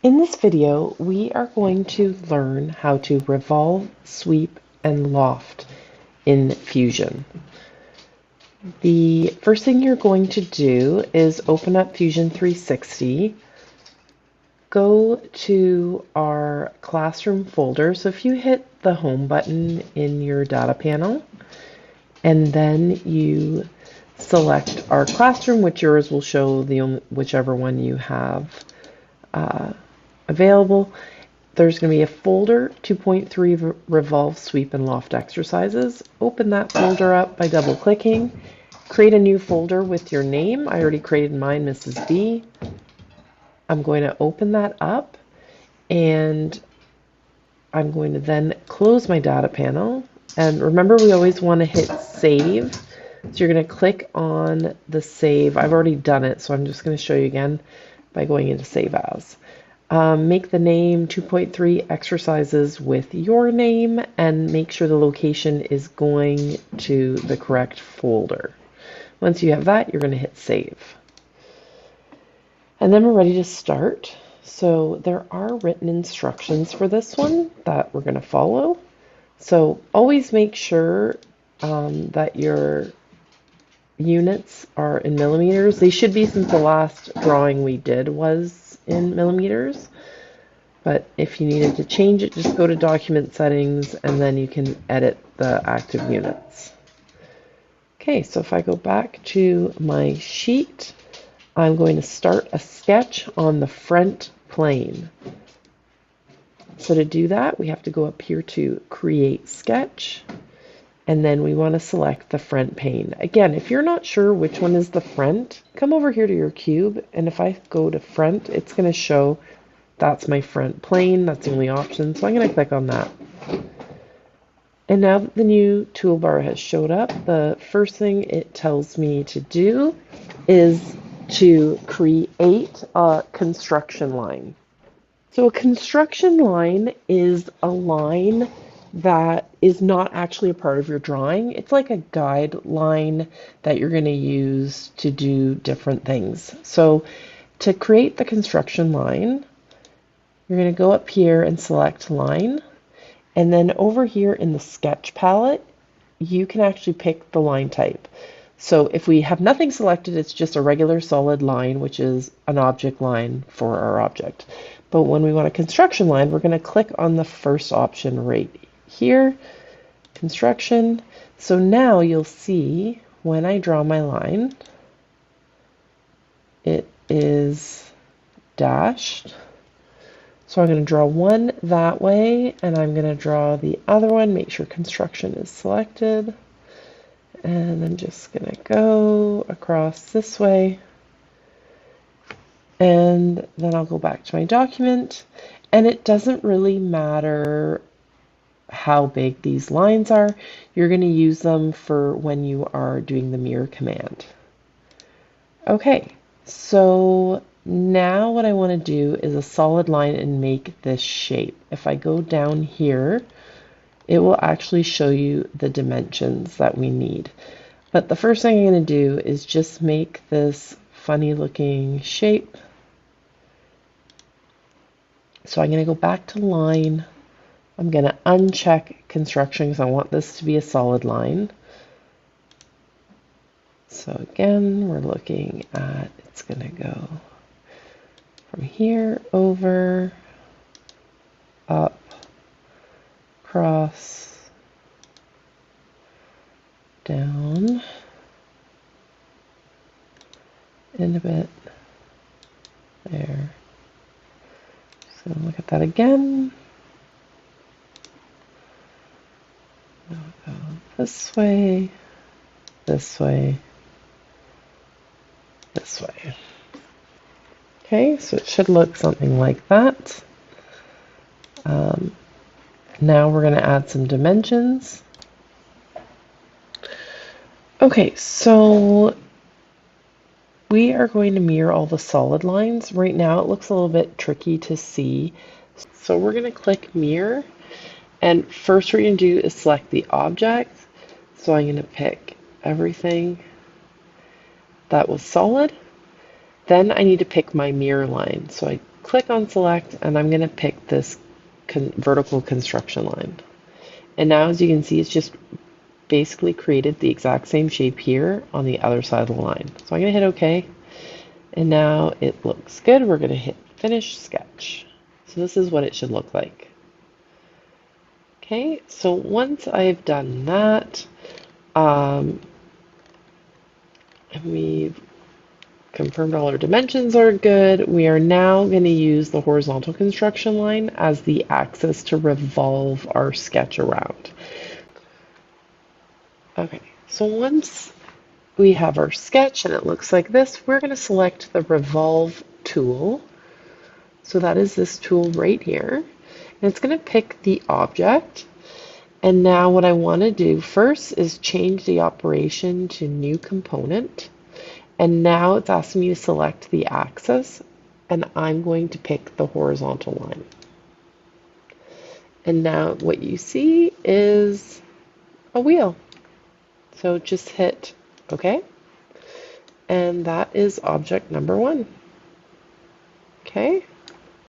In this video, we are going to learn how to revolve, sweep, and loft in Fusion. The first thing you're going to do is open up Fusion 360, go to our classroom folder. So if you hit the home button in your data panel, and then you select our classroom, which yours will show whichever one you have available. There's going to be a folder, 2.3 Revolve, Sweep, and Loft exercises. Open that folder up by double clicking. Create a new folder with your name. I already created mine, Mrs. B. I'm going to open that up, and I'm going to then close my data panel. And remember, we always want to hit save. So you're going to click on the save. I've already done it, so I'm just going to show you again by going into save as. Make the name 2.3 exercises with your name and make sure the location is going to the correct folder. Once you have that, you're going to hit save. And then we're ready to start. So there are written instructions for this one that we're going to follow. So always make sure that your units are in millimeters. They should be, since the last drawing we did was in millimeters. But if you needed to change it, just go to document settings and then you can edit the active units. Okay, so if I go back to my sheet, I'm going to start a sketch on the front plane. So to do that, we have to go up here to create sketch, and then we want to select the front pane. Again, if you're not sure which one is the front, come over here to your cube, and if I go to front, it's going to show that's my front plane. That's the only option, so I'm going to click on that. And now that the new toolbar has showed up, the first thing it tells me to do is to create a construction line. So a construction line is a line that is not actually a part of your drawing. It's like a guideline that you're going to use to do different things. So to create the construction line, you're going to go up here and select line. And then over here in the sketch palette, you can actually pick the line type. So if we have nothing selected, it's just a regular solid line, which is an object line for our object. But when we want a construction line, we're going to click on the first option right here, construction. So now you'll see when I draw my line, it is dashed. So I'm going to draw one that way, and I'm going to draw the other one, make sure construction is selected. And I'm just going to go across this way. And then I'll go back to my document. And it doesn't really matter how big these lines are. You're going to use them for when you are doing the mirror command. Okay, so now what I want to do is a solid line and make this shape. If I go down here, it will actually show you the dimensions that we need. But the first thing I'm going to do is just make this funny looking shape. So I'm going to go back to line. I'm going to uncheck construction because I want this to be a solid line. So again, we're looking at, it's going to go from here over, up, across, down, in a bit, there. Just going to look at that again. I'll go this way, this way, this way. Okay, so it should look something like that. Now we're going to add some dimensions. Okay, so we are going to mirror all the solid lines. Right now it looks a little bit tricky to see. So we're going to click mirror. And first what we're going to do is select the object. So I'm going to pick everything that was solid. Then I need to pick my mirror line. So I click on select, and I'm going to pick this vertical construction line. And now as you can see, it's just basically created the exact same shape here on the other side of the line. So I'm going to hit OK. And now it looks good. We're going to hit finish sketch. So this is what it should look like. Okay, so once I've done that, and we've confirmed all our dimensions are good, we are now going to use the horizontal construction line as the axis to revolve our sketch around. Okay, so once we have our sketch and it looks like this, we're going to select the Revolve tool. So that is this tool right here. And it's going to pick the object. And now what I want to do first is change the operation to new component. And now it's asking me to select the axis. And I'm going to pick the horizontal line. And now what you see is a wheel. So just hit OK. And that is object number 1. Okay.